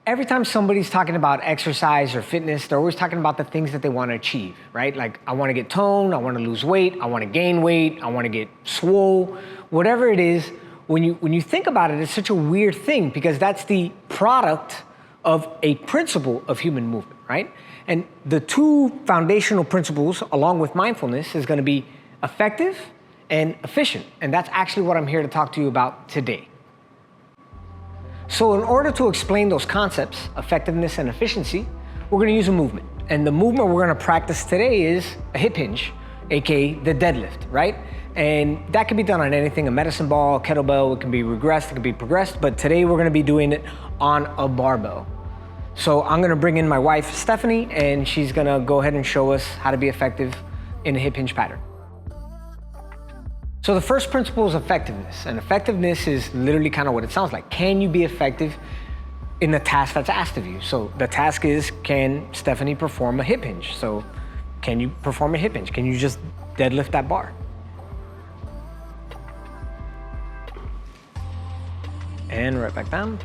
Every time somebody's talking about exercise or fitness, they're always talking about the things that they want to achieve, right? Like, I want to get toned, I want to lose weight, I want to gain weight, I want to get swole, whatever it is. When you think about it, it's such a weird thing because that's the product of a principle of human movement, right? And the two foundational principles, along with mindfulness, is going to be effective and efficient. And that's actually what I'm here to talk to you about today. So in order to explain those concepts, effectiveness and efficiency, we're going to use a movement. And the movement we're going to practice today is a hip hinge, aka the deadlift, right? And that can be done on anything, a medicine ball, a kettlebell, it can be regressed, it can be progressed, but today we're going to be doing it on a barbell. So I'm going to bring in my wife, Stephanie, and she's going to go ahead and show us how to be effective in a hip hinge pattern. So the first principle is effectiveness, and effectiveness is literally kind of what it sounds like. Can you be effective in the task that's asked of you? So the task is, can Stephanie perform a hip hinge? So can you perform a hip hinge? Can you just deadlift that bar? And right back down.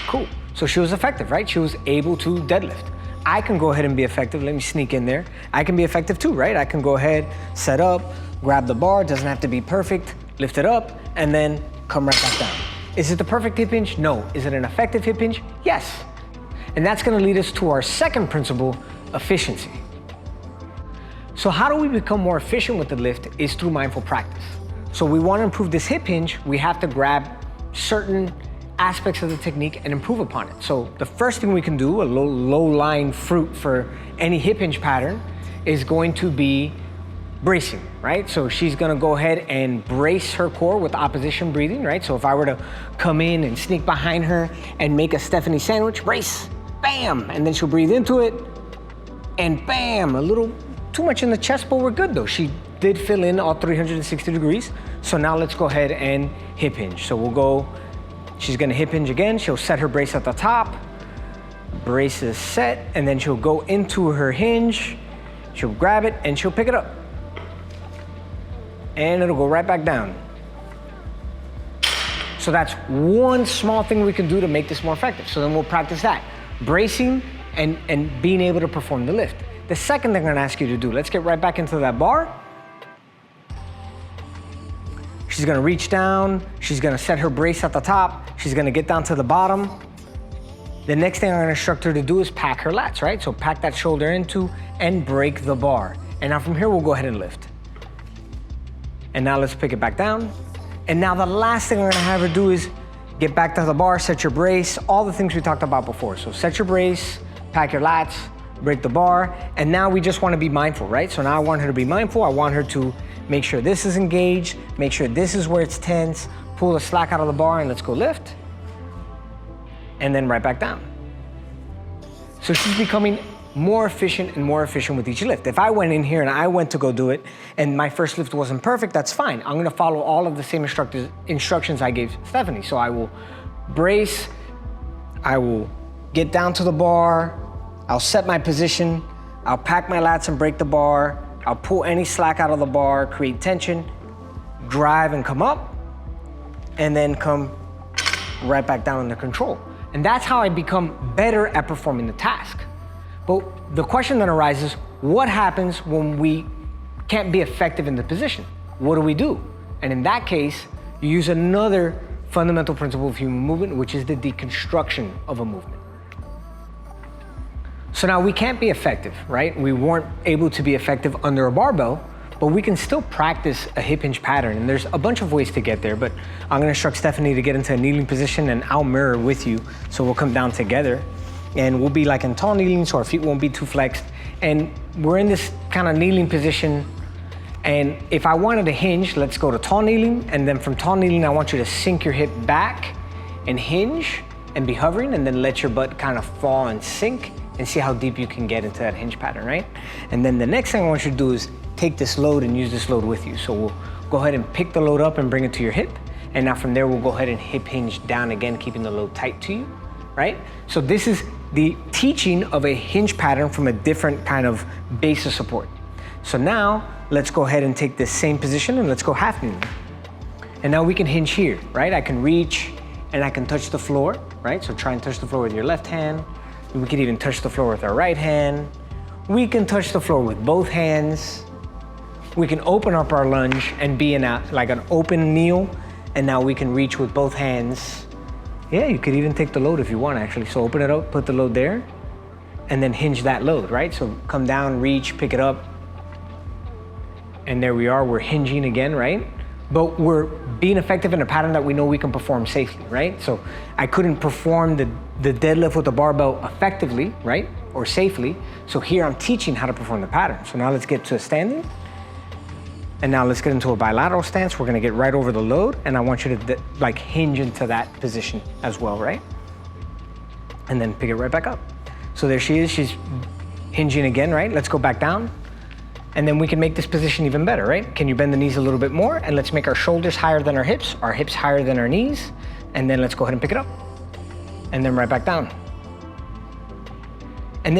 Cool. So she was effective, right? She was able to deadlift. I can go ahead and be effective. Let me sneak in there. I can be effective too, right? I can go ahead, set up, grab the bar, doesn't have to be perfect, lift it up, and then come right back down. Is it the perfect hip hinge? No. Is it an effective hip hinge? Yes. And that's gonna lead us to our second principle, efficiency. So how do we become more efficient with the lift is through mindful practice. So we wanna improve this hip hinge, we have to grab certain aspects of the technique and improve upon it. So the first thing we can do, a low-lying fruit for any hip hinge pattern, is going to be bracing, right? So she's gonna go ahead and brace her core with opposition breathing, right? So if I were to come in and sneak behind her and make a Stephanie sandwich, brace, bam, and then she'll breathe into it, and bam, a little too much in the chest, but we're good though. She did fill in all 360 degrees. So now let's go ahead and hip hinge. So we'll go, she's gonna hip hinge again. She'll set her brace at the top, brace is set, and then she'll go into her hinge, she'll grab it, and she'll pick it up. And it'll go right back down. So that's one small thing we can do to make this more effective. So then we'll practice that, bracing and being able to perform the lift. The second thing I'm gonna ask you to do, let's get right back into that bar. She's gonna reach down, she's gonna set her brace at the top, she's gonna get down to the bottom. The next thing I'm gonna instruct her to do is pack her lats, right? So pack that shoulder into and break the bar. And now from here, we'll go ahead and lift. And now let's pick it back down. And now the last thing I'm gonna have her do is get back to the bar, set your brace, all the things we talked about before. So set your brace, pack your lats, break the bar, and now we just wanna be mindful, right? So now I want her to be mindful. I want her to make sure this is engaged, make sure this is where it's tense, pull the slack out of the bar, and let's go lift. And then right back down. So she's becoming more efficient and more efficient with each lift. If I went in here and I went to go do it and my first lift wasn't perfect, that's fine. I'm gonna follow all of the same instructions I gave Stephanie. So I will brace, I will get down to the bar, I'll set my position, I'll pack my lats and break the bar, I'll pull any slack out of the bar, create tension, drive and come up, and then come right back down under control. And that's how I become better at performing the task. But the question then arises, what happens when we can't be effective in the position? What do? And in that case, you use another fundamental principle of human movement, which is the deconstruction of a movement. So now we can't be effective, right? We weren't able to be effective under a barbell, but we can still practice a hip hinge pattern. And there's a bunch of ways to get there, but I'm gonna instruct Stephanie to get into a kneeling position and I'll mirror with you. So we'll come down together. And we'll be like in tall kneeling, so our feet won't be too flexed. And we're in this kind of kneeling position. And if I wanted to hinge, let's go to tall kneeling. And then from tall kneeling, I want you to sink your hip back and hinge and be hovering, and then let your butt kind of fall and sink and see how deep you can get into that hinge pattern, right? And then the next thing I want you to do is take this load and use this load with you. So we'll go ahead and pick the load up and bring it to your hip. And now from there, we'll go ahead and hip hinge down again, keeping the load tight to you, right? So this is the teaching of a hinge pattern from a different kind of base of support. So now let's go ahead and take this same position and let's go half kneeling. And now we can hinge here, right? I can reach and I can touch the floor. right? So try and touch the floor with your left hand. We could even touch the floor with our right hand. We can touch the floor with both hands. We can open up our lunge and be in like an open kneel, and now we can reach with both hands. Yeah, you could even take the load if you want, actually. So open it up, put the load there, and then hinge that load, right? So come down, reach, pick it up, and there we are, we're hinging again, right? But we're being effective in a pattern that we know we can perform safely, right? So I couldn't perform the deadlift with the barbell effectively, right? Or safely. So here I'm teaching how to perform the pattern. So now let's get to a standing. And now let's get into a bilateral stance. We're gonna get right over the load, and I want you to like hinge into that position as well, right? And then pick it right back up. So there she is, she's hinging again, right? Let's go back down. And then we can make this position even better, right? Can you bend the knees a little bit more? And let's make our shoulders higher than our hips higher than our knees. And then let's go ahead and pick it up. And then right back down. And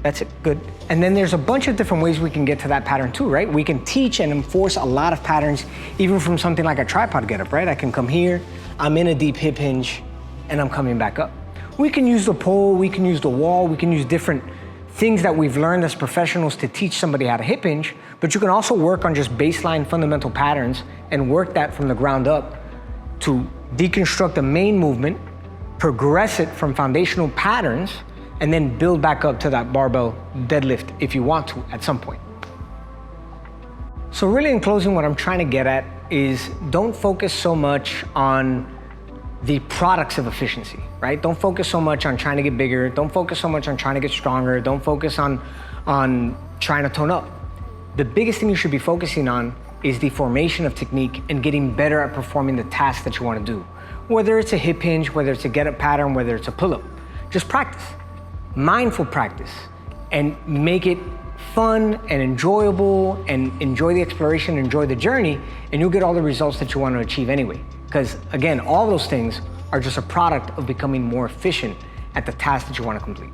that's it, good. And then there's a bunch of different ways we can get to that pattern too, right? We can teach and enforce a lot of patterns, even from something like a tripod getup, right? I can come here, I'm in a deep hip hinge, and I'm coming back up. We can use the pole, we can use the wall, we can use different things that we've learned as professionals to teach somebody how to hip hinge, but you can also work on just baseline fundamental patterns and work that from the ground up to deconstruct the main movement, progress it from foundational patterns, and then build back up to that barbell deadlift if you want to at some point. So really in closing, what I'm trying to get at is don't focus so much on the products of efficiency, right? Don't focus so much on trying to get bigger. Don't focus so much on trying to get stronger. Don't focus on trying to tone up. The biggest thing you should be focusing on is the formation of technique and getting better at performing the task that you want to do. Whether it's a hip hinge, whether it's a get-up pattern, whether it's a pull-up, just practice. Mindful practice, and make it fun and enjoyable, and enjoy the exploration, enjoy the journey, and you'll get all the results that you want to achieve anyway. Because again, all those things are just a product of becoming more efficient at the task that you want to complete.